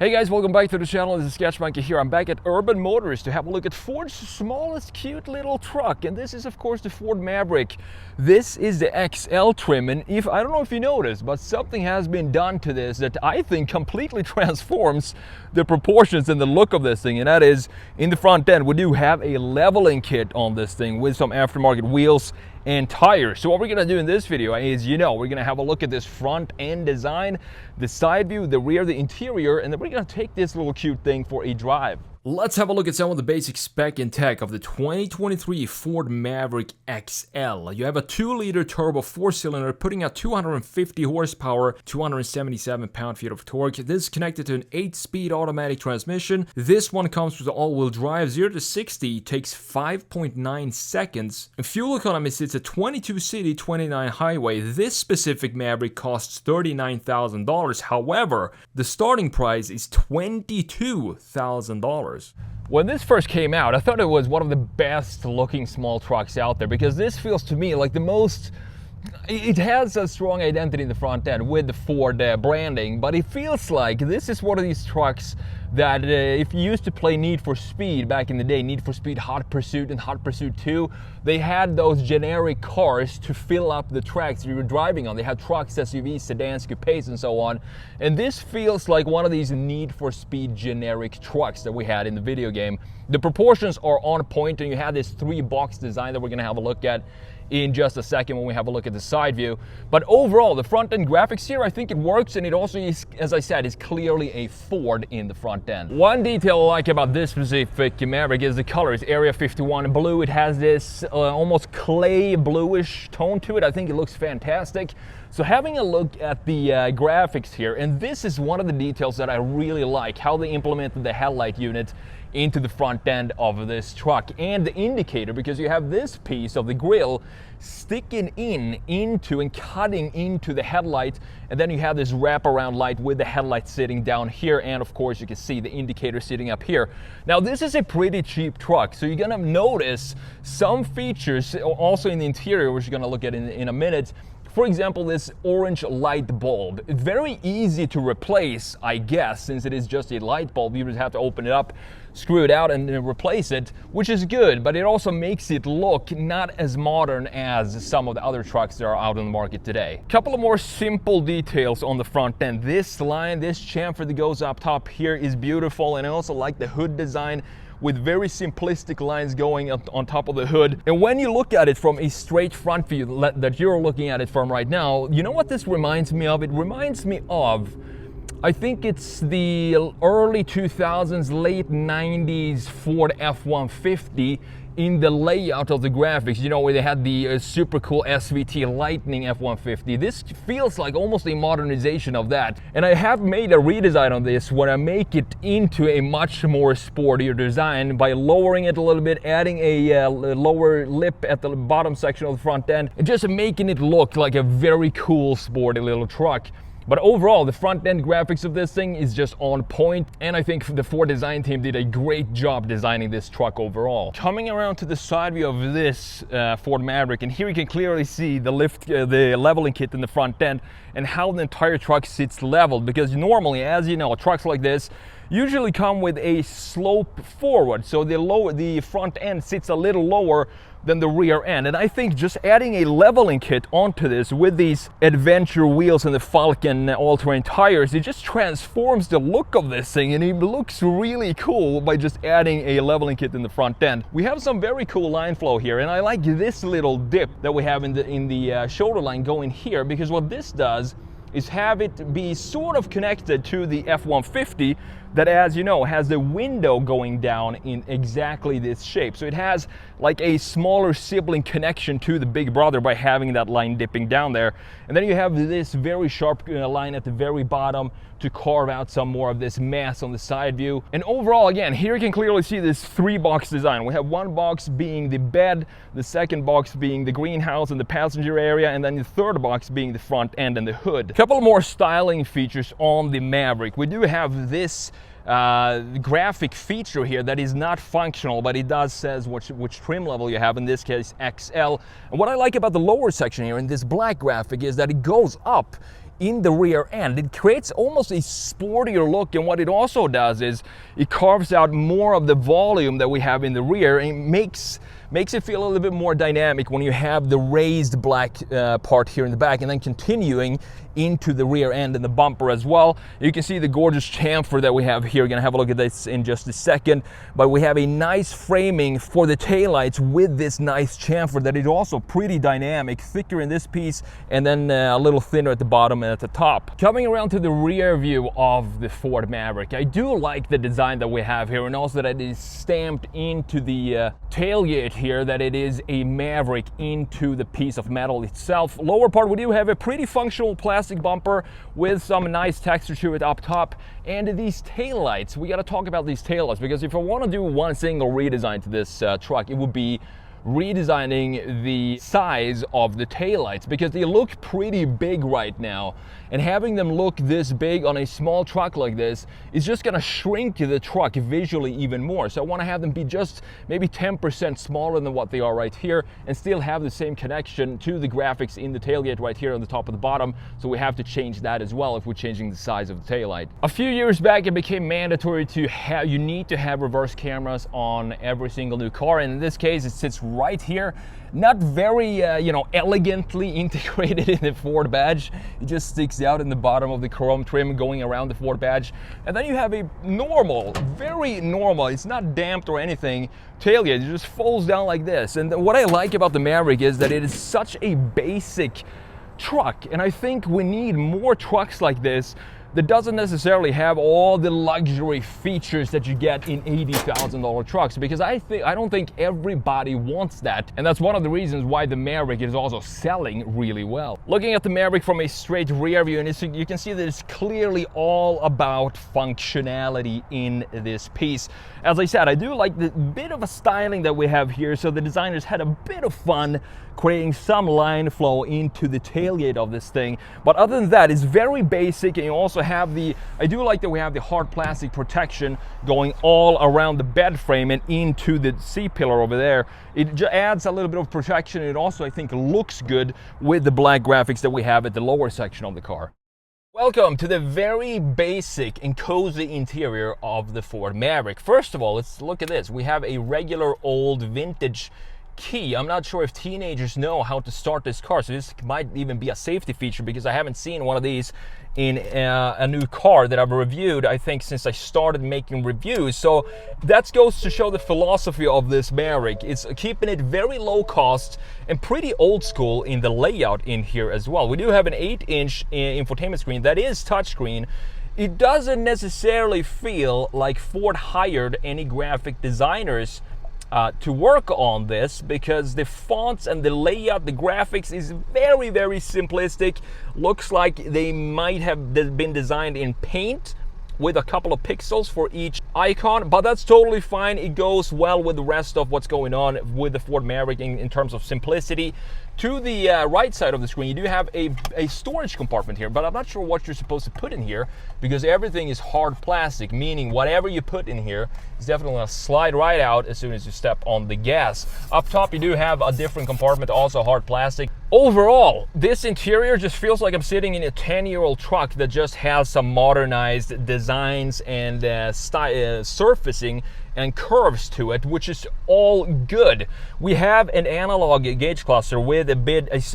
Hey guys, welcome back to the channel. This is TheSketchMonkey here. I'm back at Urban Motors to have a look at Ford's smallest cute little truck, and this is of course the Ford Maverick. This is the XL trim, and I don't know if you noticed, but something has been done to this that I think completely transforms the proportions and the look of this thing, and that is in the front end we do have a leveling kit on this thing with some aftermarket wheels and tires. So what we're gonna do in this video is, we're gonna have a look at this front end design, the side view, the rear, the interior, and then we're gonna take this little cute thing for a drive. Let's have a look at some of the basic spec and tech of the 2023 Ford Maverick XL. You have a 2-liter turbo 4-cylinder putting out 250 horsepower, 277 pound-feet of torque. This is connected to an 8-speed automatic transmission. This one comes with all-wheel drive. 0 to 60 takes 5.9 seconds. And fuel economy sits at 22 city, 29 highway. This specific Maverick costs $39,000. However, the starting price is $22,000. When this first came out, I thought it was one of the best looking small trucks out there because this feels to me like the most, it has a strong identity in the front end with the Ford branding, but it feels like this is one of these trucks that if you used to play Need for Speed back in the day, Need for Speed Hot Pursuit and Hot Pursuit 2, they had those generic cars to fill up the tracks you were driving on. They had trucks, SUVs, sedans, coupes, and so on. And this feels like one of these Need for Speed generic trucks that we had in the video game. The proportions are on point, and you have this 3-box design that we're gonna have a look at in just a second when we have a look at the side view. But overall, the front end graphics here, I think it works, and it also is, as I said, is clearly a Ford in the front end. One detail I like about this specific Maverick is the color. It's Area 51 blue. It has this almost clay bluish tone to it. I think it looks fantastic. So having a look at the graphics here, and this is one of the details that I really like, how they implemented the headlight unit into the front end of this truck, and the indicator, because you have this piece of the grille sticking into and cutting into the headlight, and then you have this wraparound light with the headlight sitting down here, and of course you can see the indicator sitting up here. Now this is a pretty cheap truck, so you're gonna notice some features also in the interior, which you're gonna look at in a minute. For example, this orange light bulb. It's very easy to replace, I guess, since it is just a light bulb. You just have to open it up, screw it out, and replace it, which is good, but it also makes it look not as modern as some of the other trucks that are out on the market today. A couple of more simple details on the front end. This line, this chamfer that goes up top here is beautiful, and I also like the hood design with very simplistic lines going on top of the hood. And when you look at it from a straight front view that you're looking at it from right now, you know what this reminds me of? It reminds me of, I think it's the early 2000s, late 90s Ford F-150 in the layout of the graphics, where they had the super cool SVT Lightning F-150. This feels like almost a modernization of that. And I have made a redesign on this where I make it into a much more sportier design by lowering it a little bit, adding a lower lip at the bottom section of the front end, and just making it look like a very cool sporty little truck. But overall, the front end graphics of this thing is just on point, and I think the Ford design team did a great job designing this truck overall. Coming around to the side view of this Ford Maverick, and here you can clearly see the the leveling kit in the front end and how the entire truck sits leveled, because normally, as you know, trucks like this usually come with a slope forward, so the front end sits a little lower than the rear end. And I think just adding a leveling kit onto this with these adventure wheels and the Falcon all-terrain tires, it just transforms the look of this thing, and it looks really cool by just adding a leveling kit in the front end. We have some very cool line flow here, and I like this little dip that we have in the shoulder line going here, because what this does is have it be sort of connected to the F-150 that, as you know, has the window going down in exactly this shape. So it has like a smaller sibling connection to the big brother by having that line dipping down there. And then you have this very sharp line at the very bottom to carve out some more of this mass on the side view. And overall, again, here you can clearly see this 3-box design. We have one box being the bed, the second box being the greenhouse and the passenger area, and then the third box being the front end and the hood. A couple more styling features on the Maverick. We do have this graphic feature here that is not functional, but it does says which trim level you have, in this case XL. And what I like about the lower section here in this black graphic is that it goes up in the rear end. It creates almost a sportier look, and what it also does is it carves out more of the volume that we have in the rear, and it makes it feel a little bit more dynamic when you have the raised black part here in the back, and then continuing into the rear end and the bumper as well. You can see the gorgeous chamfer that we have here. We're gonna have a look at this in just a second, but we have a nice framing for the taillights with this nice chamfer that is also pretty dynamic, thicker in this piece and then a little thinner at the bottom and at the top. Coming around to the rear view of the Ford Maverick, I do like the design that we have here, and also that it is stamped into the tailgate here, that it is a Maverick into the piece of metal itself. Lower part, we do have a pretty functional plastic bumper with some nice texture to it up top. And these taillights, we got to talk about these taillights, because if I want to do one single redesign to this truck, it would be redesigning the size of the taillights, because they look pretty big right now, and having them look this big on a small truck like this is just going to shrink the truck visually even more. So I want to have them be just maybe 10% smaller than what they are right here, and still have the same connection to the graphics in the tailgate right here on the top of the bottom. So we have to change that as well if we're changing the size of the taillight. A few years back, it became mandatory to have, you need to have reverse cameras on every single new car, and in this case it sits right here. Not very elegantly integrated in the Ford badge. It just sticks out in the bottom of the chrome trim going around the Ford badge. And then you have a normal, very normal, it's not damped or anything, tailgate. It just folds down like this. And what I like about the Maverick is that it is such a basic truck, and I think we need more trucks like this that doesn't necessarily have all the luxury features that you get in $80,000 trucks, because I don't think everybody wants that, and that's one of the reasons why the Maverick is also selling really well. Looking at the Maverick from a straight rear view, and you can see that it's clearly all about functionality in this piece. As I said, I do like the bit of a styling that we have here, so the designers had a bit of fun creating some line flow into the tailgate of this thing. But other than that, it's very basic, and you also have I do like that we have the hard plastic protection going all around the bed frame and into the C-pillar over there. It adds a little bit of protection. It also, I think, looks good with the black graphics that we have at the lower section of the car. Welcome to the very basic and cozy interior of the Ford Maverick. First of all, let's look at this. We have a regular old vintage key. I'm not sure if teenagers know how to start this car, so this might even be a safety feature, because I haven't seen one of these in a new car that I've reviewed, I think, since I started making reviews. So that goes to show the philosophy of this Maverick. It's keeping it very low cost and pretty old school in the layout in here as well. We do have an 8-inch infotainment screen that is touchscreen. It doesn't necessarily feel like Ford hired any graphic designers to work on this, because the fonts and the layout, the graphics is very, very simplistic. Looks like they might have been designed in paint with a couple of pixels for each icon, but that's totally fine. It goes well with the rest of what's going on with the Ford Maverick in terms of simplicity. To the right side of the screen, you do have a storage compartment here, but I'm not sure what you're supposed to put in here, because everything is hard plastic, meaning whatever you put in here is definitely going to slide right out as soon as you step on the gas. Up top, you do have a different compartment, also hard plastic. Overall, this interior just feels like I'm sitting in a 10-year-old truck that just has some modernized designs and surfacing and curves to it, which is all good. We have an analog gauge cluster with a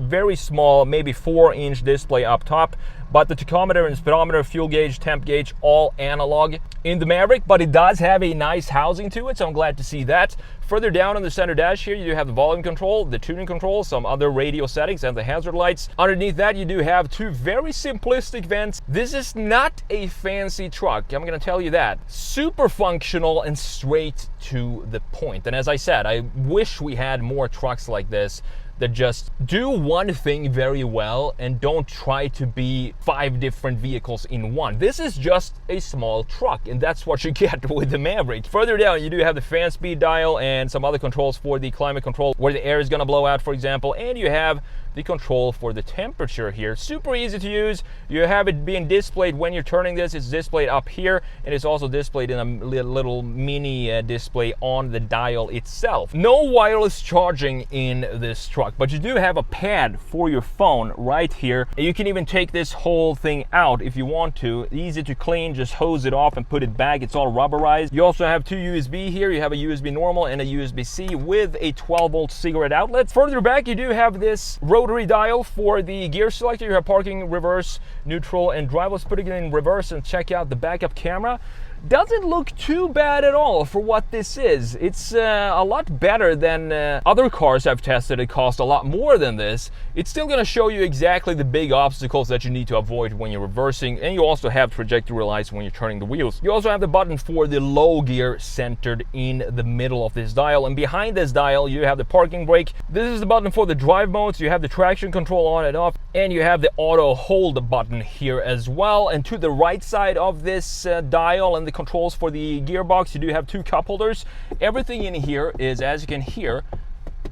very small, maybe 4-inch display up top, but the tachometer and speedometer, fuel gauge, temp gauge, all analog in the Maverick, but it does have a nice housing to it, so I'm glad to see that. Further down on the center dash here, you do have the volume control, the tuning control, some other radio settings, and the hazard lights. Underneath that, you do have two very simplistic vents. This is not a fancy truck, I'm gonna tell you that. Super functional and straight to the point. And as I said, I wish we had more trucks like this that just do one thing very well and don't try to be 5 different vehicles in one. This is just a small truck, and that's what you get with the Maverick. Further down, you do have the fan speed dial and some other controls for the climate control, where the air is gonna blow out, for example, and you have the control for the temperature here. Super easy to use. You have it being displayed when you're turning this. It's displayed up here, and it's also displayed in a little mini display on the dial itself. No wireless charging in this truck. truck, but you do have a pad for your phone right here. And you can even take this whole thing out if you want to. Easy to clean, just hose it off and put it back. It's all rubberized. You also have two USB here. You have a USB normal and a USB-C with a 12-volt cigarette outlet. Further back, you do have this rotary dial for the gear selector. You have parking, reverse, neutral, and drive. Let's put it in reverse and check out the backup camera. Doesn't look too bad at all for what this is. It's a lot better than other cars I've tested. It cost a lot more than this. It's still going to show you exactly the big obstacles that you need to avoid when you're reversing, and you also have trajectory lights when you're turning the wheels. You also have the button for the low gear centered in the middle of this dial, and behind this dial you have the parking brake. This is the button for the drive modes. You have the traction control on and off, and you have the auto hold button here as well. And to the right side of this dial and the controls for the gearbox, you do have two cup holders. Everything in here is, as you can hear,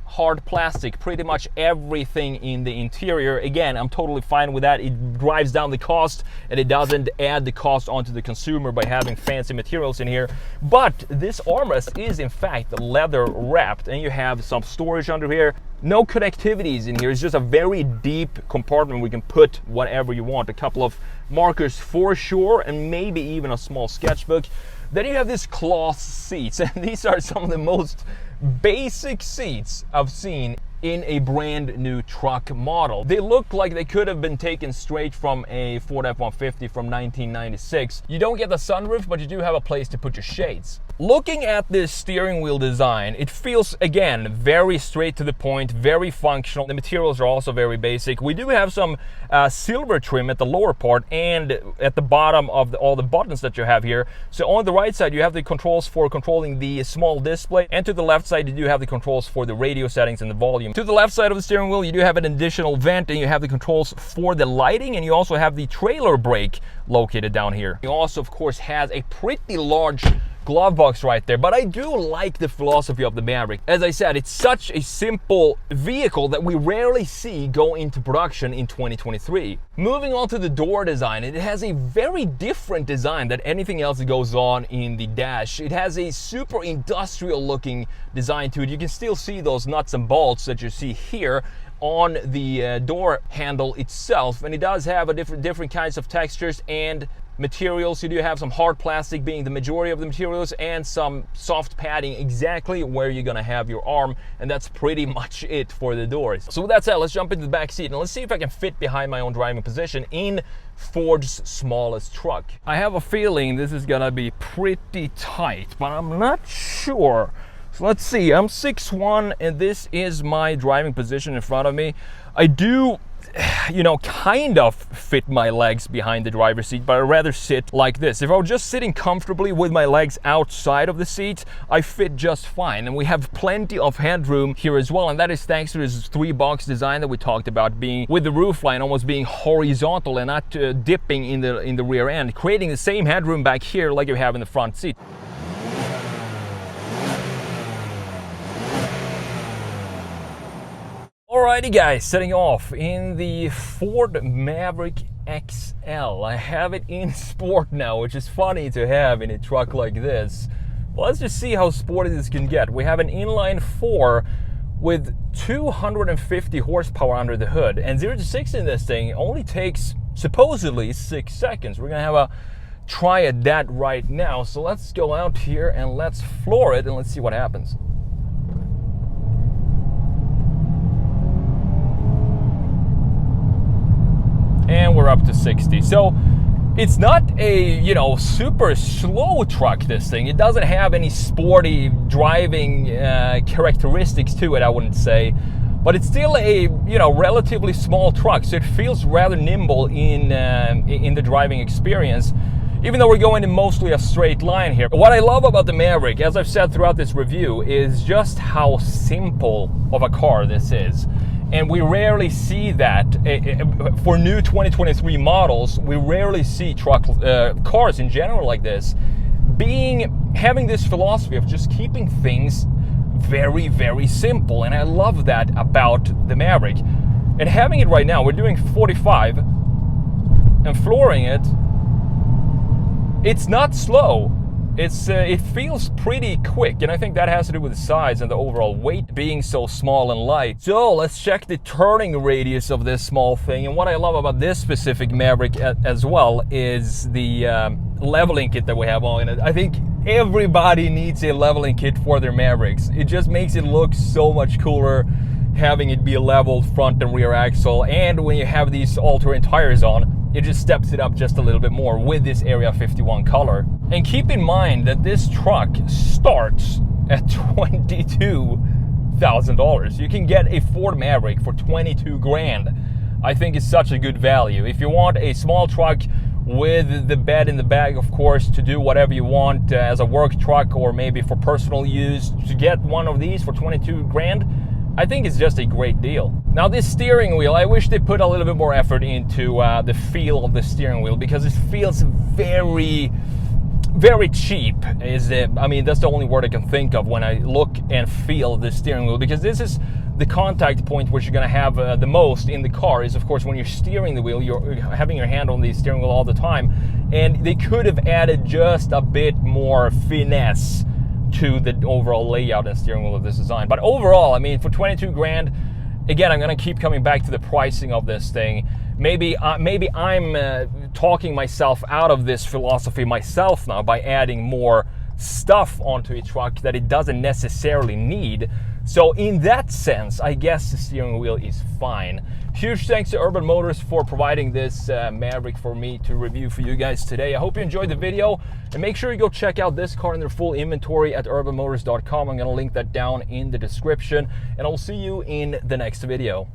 hard plastic. Pretty much everything in the interior. Again, I'm totally fine with that. It drives down the cost and it doesn't add the cost onto the consumer by having fancy materials in here. But this armrest is in fact leather wrapped, and you have some storage under here. No connectivities in here. It's just a very deep compartment where you can put whatever you want. A couple of markers for sure, and maybe even a small sketchbook. Then you have these cloth seats, and these are some of the most basic seats I've seen in a brand new truck model. They look like they could have been taken straight from a Ford F-150 from 1996. You don't get the sunroof, but you do have a place to put your shades. Looking at this steering wheel design, it feels, again, very straight to the point, very functional. The materials are also very basic. We do have some silver trim at the lower part and at the bottom of all the buttons that you have here. So on the right side, you have the controls for controlling the small display, and to the left side, you do have the controls for the radio settings and the volume. To the left side of the steering wheel, you do have an additional vent, and you have the controls for the lighting, and you also have the trailer brake located down here. You also, of course, has a pretty large glove box right there, but I do like the philosophy of the Maverick. As I said, it's such a simple vehicle that we rarely see go into production in 2023. Moving on to the door design, it has a very different design than anything else that goes on in the dash. It has a super industrial looking design to it. You can still see those nuts and bolts that you see here on the door handle itself, and it does have a different kinds of textures and materials. You do have some hard plastic being the majority of the materials, and some soft padding exactly where you're gonna have your arm, and that's pretty much it for the doors. So with that said, let's jump into the back seat and let's see if I can fit behind my own driving position in Ford's smallest truck. I have a feeling this is gonna be pretty tight, but I'm not sure. So let's see, I'm 6'1", and this is my driving position in front of me. I do, kind of fit my legs behind the driver's seat, but I'd rather sit like this. If I were just sitting comfortably with my legs outside of the seat, I fit just fine. And we have plenty of headroom here as well, and that is thanks to this 3-box design that we talked about, being with the roofline almost being horizontal and not dipping in the rear end, creating the same headroom back here like you have in the front seat. Alrighty guys, setting off in the Ford Maverick XL. I have it in sport now, which is funny to have in a truck like this. Well, let's just see how sporty this can get. We have an inline 4 with 250 horsepower under the hood, and 0 to 60 in this thing only takes supposedly 6 seconds. We're gonna have a try at that right now. So let's go out here and let's floor it and let's see what happens. And we're up to 60. So it's not a, super slow truck, this thing. It doesn't have any sporty driving characteristics to it, I wouldn't say. But it's still a, relatively small truck, so it feels rather nimble in the driving experience, even though we're going in mostly a straight line here. What I love about the Maverick, as I've said throughout this review, is just how simple of a car this is. And we rarely see that for new 2023 models. We rarely see cars in general like this having this philosophy of just keeping things very, very simple. And I love that about the Maverick. And having it right now, we're doing 45 and flooring it. It's not slow. it feels pretty quick, and I think that has to do with the size and the overall weight being so small and light. So let's check the turning radius of this small thing. And what I love about this specific Maverick as well is the leveling kit that we have on it. I think everybody needs a leveling kit for their Mavericks. It just makes it look so much cooler having it be a leveled front and rear axle, and when you have these all-terrain tires on, it just steps it up just a little bit more with this Area 51 color. And keep in mind that this truck starts at $22,000. You can get a Ford Maverick for 22 grand. I think it's such a good value. If you want a small truck with the bed in the back, of course, to do whatever you want as a work truck or maybe for personal use, to get one of these for 22 grand, I think it's just a great deal. Now this steering wheel, I wish they put a little bit more effort into the feel of the steering wheel, because it feels very cheap. I mean, that's the only word I can think of when I look and feel the steering wheel, because this is the contact point which you're going to have the most in the car is, of course, when you're steering the wheel, you're having your hand on the steering wheel all the time, and they could have added just a bit more finesse to the overall layout and steering wheel of this design. But overall, I mean, for 22 grand, again, I'm gonna keep coming back to the pricing of this thing. Maybe I'm talking myself out of this philosophy myself now by adding more stuff onto a truck that it doesn't necessarily need. So in that sense, I guess the steering wheel is fine. Huge thanks to Urban Motors for providing this Maverick for me to review for you guys today. I hope you enjoyed the video, and make sure you go check out this car in their full inventory at urbanmotors.com. I'm going to link that down in the description, and I'll see you in the next video.